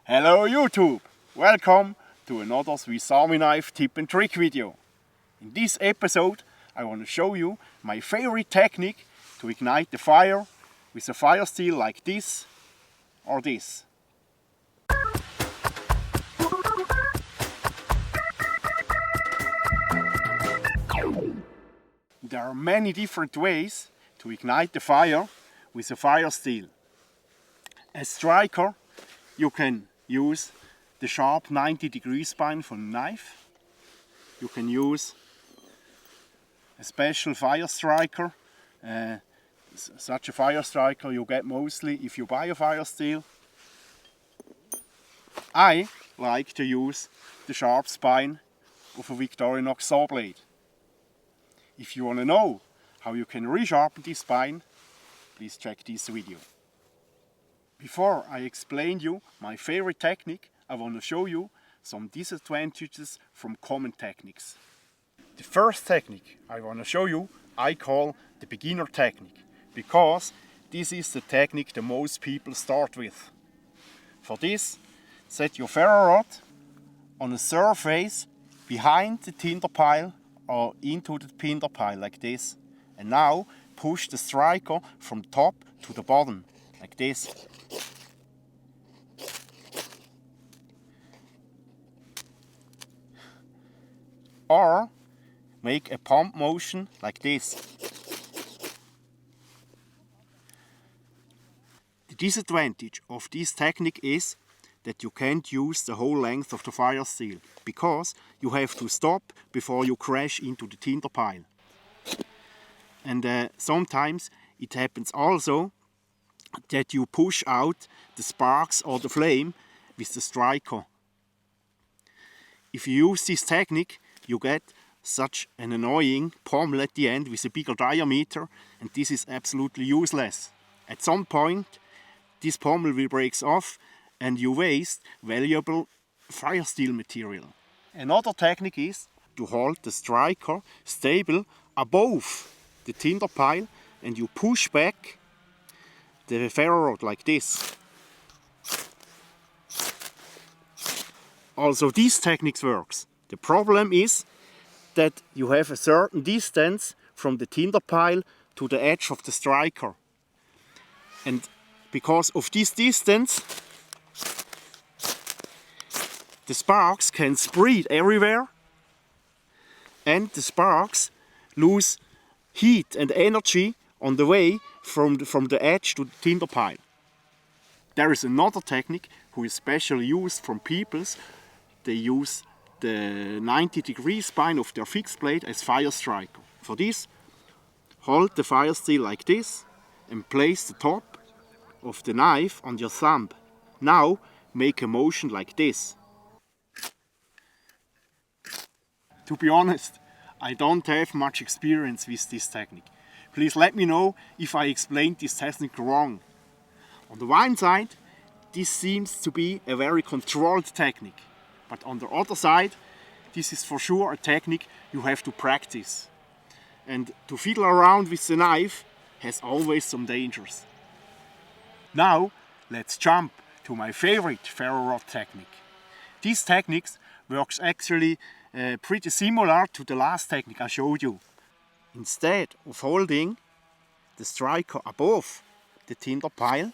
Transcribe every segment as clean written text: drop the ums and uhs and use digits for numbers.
Hello YouTube! Welcome to another Swiss Army knife tip and trick video. In this episode I want to show you my favorite technique to ignite the fire with a fire steel like this or this. There are many different ways to ignite the fire with a fire steel. As striker you can use the sharp 90-degree spine from the knife. You can use a special fire striker. Such a fire striker you get mostly if you buy a fire steel. I like to use the sharp spine of a Victorinox saw blade. If you want to know how you can resharpen this spine, please check this video. Before I explain you my favorite technique, I want to show you some disadvantages from common techniques. The first technique I want to show you I call the beginner technique, because this is the technique that most people start with. For this, set your ferro rod on a surface behind the tinder pile or into the tinder pile like this, and now push the striker from top to the bottom like this. Or make a pump motion like this. The disadvantage of this technique is that you can't use the whole length of the fire steel, because you have to stop before you crash into the tinder pile. And sometimes it happens also that you push out the sparks or the flame with the striker. If you use this technique, you get such an annoying pommel at the end with a bigger diameter, and this is absolutely useless. At some point this pommel will break off and you waste valuable fire steel material. Another technique is to hold the striker stable above the tinder pile and you push back the ferro rod like this. Also this technique works. The problem is that you have a certain distance from the tinder pile to the edge of the striker. And because of this distance, the sparks can spread everywhere and the sparks lose heat and energy on the way from the edge to the tinder pile. There is another technique who is specially used from peoples. They use the 90-degree spine of their fixed blade as fire striker. For this, hold the fire steel like this and place the top of the knife on your thumb. Now make a motion like this. To be honest, I don't have much experience with this technique. Please let me know if I explained this technique wrong. On the one side, this seems to be a very controlled technique. But on the other side, this is for sure a technique you have to practice. And to fiddle around with the knife has always some dangers. Now let's jump to my favorite ferro rod technique. This technique works actually pretty similar to the last technique I showed you. Instead of holding the striker above the tinder pile,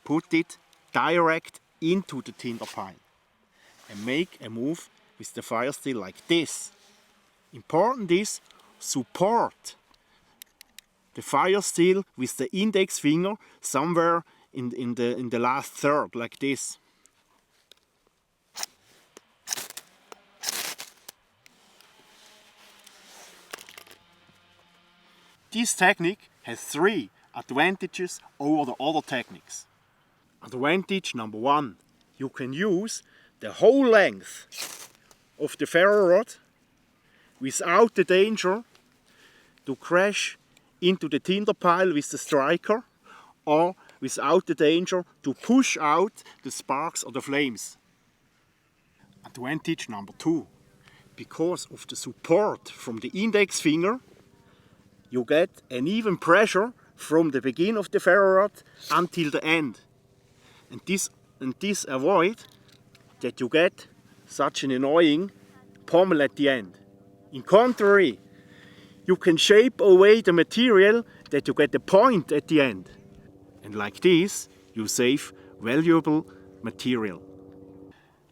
put it direct into the tinder pile and make a move with the fire steel like this. Important is support the fire steel with the index finger somewhere in the last third like this. This technique has 3 advantages over the other techniques. Advantage number 1, you can use the whole length of the ferro rod without the danger to crash into the tinder pile with the striker, or without the danger to push out the sparks or the flames. Advantage number 2, because of the support from the index finger, you get an even pressure from the beginning of the ferro rod until the end. And this and this avoid that you get such an annoying pommel at the end. In contrary, you can shape away the material that you get the point at the end. And like this, you save valuable material.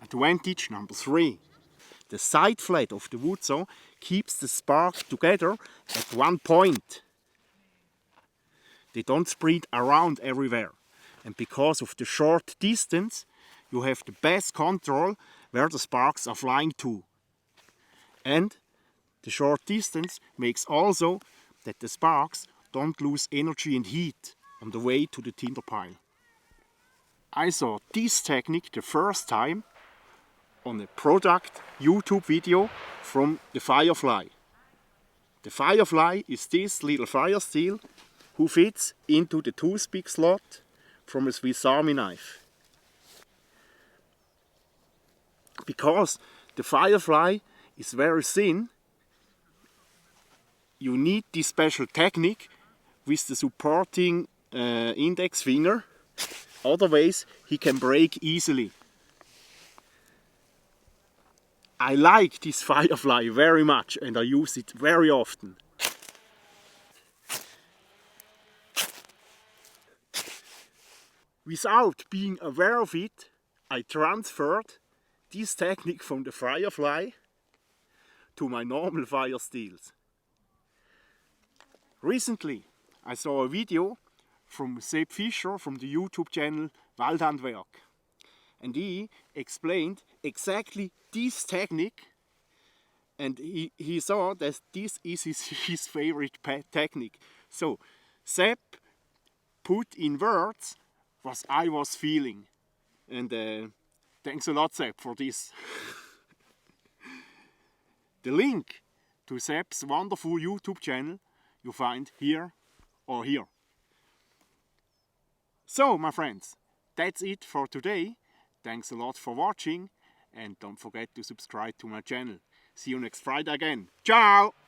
Advantage number 3. The side flat of the wood saw keeps the sparks together at one point. They don't spread around everywhere. And because of the short distance, you have the best control where the sparks are flying to. And the short distance makes also that the sparks don't lose energy and heat on the way to the tinder pile. I saw this technique the first time on a product YouTube video from the Firefly. The Firefly is this little fire steel who fits into the toothpick slot from a Swiss Army knife. Because the Firefly is very thin, you need this special technique with the supporting index finger, otherwise he can break easily. I like this Firefly very much and I use it very often. Without being aware of it, I transferred this technique from the Firefly to my normal fire steels. Recently I saw a video from Sepp Fischer from the YouTube channel Waldhandwerk, and he explained exactly this technique, and he saw that this is his favorite technique. So Sepp put in words what I was feeling, and thanks a lot Sepp for this. The link to Sepp's wonderful YouTube channel you find here or here. So my friends, that's it for today. Thanks a lot for watching and don't forget to subscribe to my channel. See you next Friday again. Ciao!